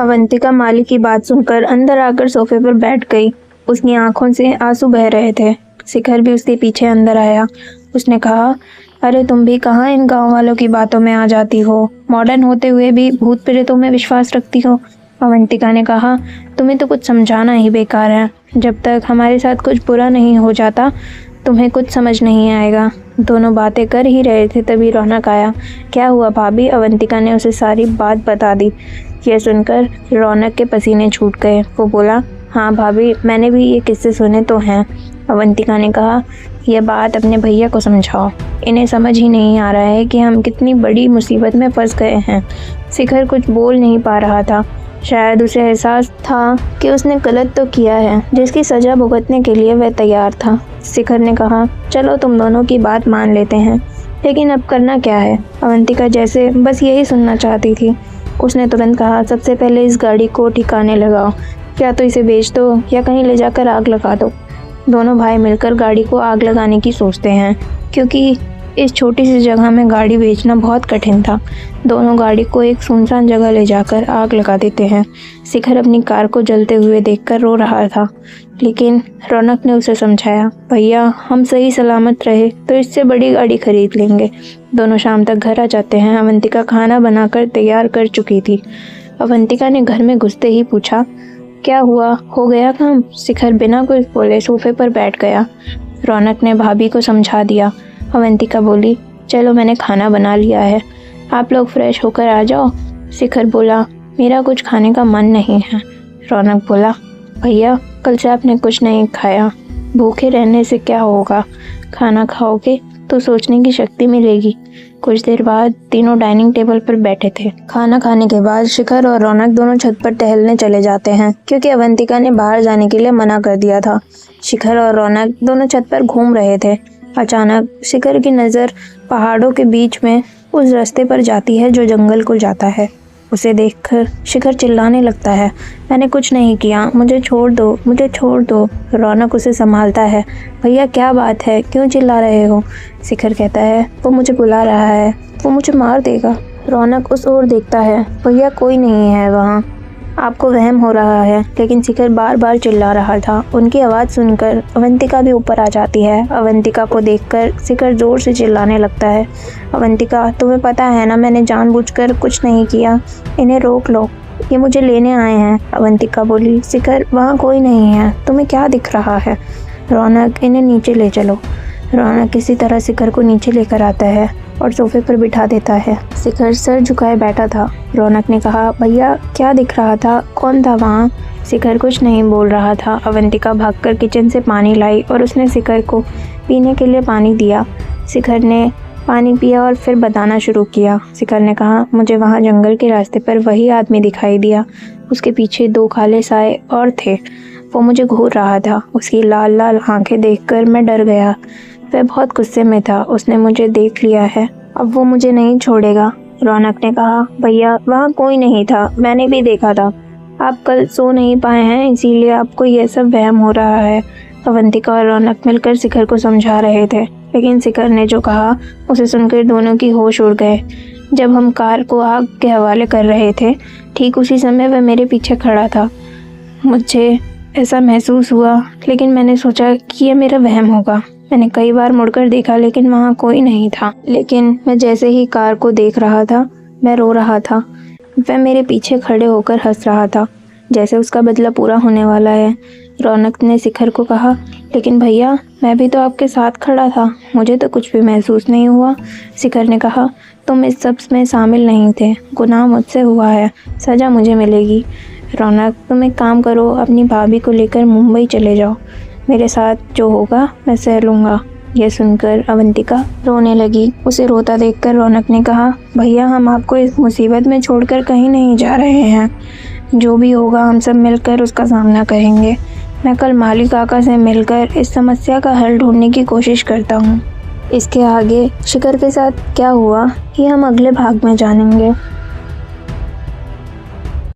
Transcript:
अवंतिका माली की बात सुनकर अंदर आकर सोफे पर बैठ गई। उसकी आंखों से आंसू बह रहे थे। शिखर भी उसके पीछे अंदर आया। उसने कहा, अरे तुम भी कहाँ इन गांव वालों की बातों में आ जाती हो? मॉडर्न होते हुए भी भूत प्रेतों में विश्वास रखती हो? अवंतिका ने कहा, तुम्हें तो कुछ समझाना ही बेकार है। जब तक हमारे साथ कुछ बुरा नहीं हो जाता तुम्हें कुछ समझ नहीं आएगा। दोनों बातें कर ही रहे थे तभी रौनक आया। क्या हुआ भाभी? अवंतिका ने उसे सारी बात बता दी। यह सुनकर रौनक के पसीने छूट गए। वो बोला, हाँ भाभी, मैंने भी ये किस्से सुने तो हैं। अवंतिका ने कहा, यह बात अपने भैया को समझाओ। इन्हें समझ ही नहीं आ रहा है कि हम कितनी बड़ी मुसीबत में फंस गए हैं। शिखर कुछ बोल नहीं पा रहा था। शायद उसे एहसास था कि उसने गलत तो किया है, जिसकी सज़ा भुगतने के लिए वह तैयार था। शिखर ने कहा, चलो तुम दोनों की बात मान लेते हैं, लेकिन अब करना क्या है? अवंतिका जैसे बस यही सुनना चाहती थी। उसने तुरंत कहा, सबसे पहले इस गाड़ी को ठिकाने लगाओ। या तो इसे बेच दो या कहीं ले जाकर आग लगा दो। दोनों भाई मिलकर गाड़ी को आग लगाने की सोचते हैं, क्योंकि इस छोटी सी जगह में गाड़ी बेचना बहुत कठिन था। दोनों गाड़ी को एक सुनसान जगह ले जाकर आग लगा देते हैं। शिखर अपनी कार को जलते हुए देखकर रो रहा था, लेकिन रौनक ने उसे समझाया, भैया हम सही सलामत रहे तो इससे बड़ी गाड़ी खरीद लेंगे। दोनों शाम तक घर आ जाते हैं। अवंतिका खाना बनाकर तैयार कर चुकी थी। अवंतिका ने घर में घुसते ही पूछा, क्या हुआ, हो गया काम? शिखर बिना कुछ बोले सोफे पर बैठ गया। रौनक ने भाभी को समझा दिया। अवंतिका बोली, चलो मैंने खाना बना लिया है, आप लोग फ्रेश होकर आ जाओ। शिखर बोला, मेरा कुछ खाने का मन नहीं है। रौनक बोला, भैया कल से आपने कुछ नहीं खाया, भूखे रहने से क्या होगा? खाना खाओगे तो सोचने की शक्ति मिलेगी। कुछ देर बाद तीनों डाइनिंग टेबल पर बैठे थे। खाना खाने के बाद शिखर और रौनक दोनों छत पर टहलने चले जाते हैं, क्योंकि अवंतिका ने बाहर जाने के लिए मना कर दिया था। शिखर और रौनक दोनों छत पर घूम रहे थे। अचानक शिखर की नज़र पहाड़ों के बीच में उस रास्ते पर जाती है जो जंगल को जाता है। उसे देखकर शिखर चिल्लाने लगता है, मैंने कुछ नहीं किया, मुझे छोड़ दो, मुझे छोड़ दो। रौनक उसे संभालता है, भैया क्या बात है, क्यों चिल्ला रहे हो? शिखर कहता है, वो मुझे बुला रहा है, वो मुझे मार देगा। रौनक उस ओर देखता है, भैया कोई नहीं है वहाँ, आपको वहम हो रहा है। लेकिन शिखर बार बार चिल्ला रहा था। उनकी आवाज़ सुनकर अवंतिका भी ऊपर आ जाती है। अवंतिका को देखकर शिखर जोर से चिल्लाने लगता है, अवंतिका तुम्हें पता है ना, मैंने जानबूझकर कुछ नहीं किया, इन्हें रोक लो, ये मुझे लेने आए हैं। अवंतिका बोली, शिखर वहाँ कोई नहीं है, तुम्हें क्या दिख रहा है? रौनक, इन्हें नीचे ले चलो। रौनक किसी तरह शिखर को नीचे लेकर आता है और सोफे पर बिठा देता है। शिखर सर झुकाए बैठा था। रौनक ने कहा, भैया क्या दिख रहा था, कौन था वहाँ? शिखर कुछ नहीं बोल रहा था। अवंतिका भागकर किचन से पानी लाई और उसने शिखर को पीने के लिए पानी दिया। शिखर ने पानी पिया और फिर बताना शुरू किया। शिखर ने कहा, मुझे वहाँ जंगल के रास्ते पर वही आदमी दिखाई दिया, उसके पीछे 2 काले साए और थे, वो मुझे घूर रहा था। उसकी लाल लाल आंखें देखकर मैं डर गया। वह बहुत गुस्से में था, उसने मुझे देख लिया है, अब वो मुझे नहीं छोड़ेगा। रौनक ने कहा, भैया वहाँ कोई नहीं था, मैंने भी देखा था, आप कल सो नहीं पाए हैं इसीलिए आपको यह सब वहम हो रहा है। अवंतिका और रौनक मिलकर शिखर को समझा रहे थे, लेकिन शिखर ने जो कहा उसे सुनकर दोनों की होश उड़ गए। जब हम कार को आग के हवाले कर रहे थे, ठीक उसी समय वह मेरे पीछे खड़ा था। मुझे ऐसा महसूस हुआ, लेकिन मैंने सोचा कि यह मेरा वहम होगा। मैंने कई बार मुड़कर देखा, लेकिन वहाँ कोई नहीं था। लेकिन मैं जैसे ही कार को देख रहा था, मैं रो रहा था। वह मेरे पीछे खड़े होकर हंस रहा था, जैसे उसका बदला पूरा होने वाला है। रौनक ने शिखर को कहा, लेकिन भैया मैं भी तो आपके साथ खड़ा था, मुझे तो कुछ भी महसूस नहीं हुआ। शिखर ने कहा, तुम इस सब में शामिल नहीं थे, गुनाह मुझसे हुआ है, सज़ा मुझे मिलेगी। रौनक, तुम एक काम करो, अपनी भाभी को लेकर मुंबई चले जाओ, मेरे साथ जो होगा मैं सह लूँगा। यह सुनकर अवंतिका रोने लगी। उसे रोता देखकर रौनक ने कहा, भैया हम आपको इस मुसीबत में छोड़कर कहीं नहीं जा रहे हैं, जो भी होगा हम सब मिलकर उसका सामना करेंगे। मैं कल माली काका से मिलकर इस समस्या का हल ढूंढने की कोशिश करता हूँ। इसके आगे शिखर के साथ क्या हुआ ये हम अगले भाग में जानेंगे।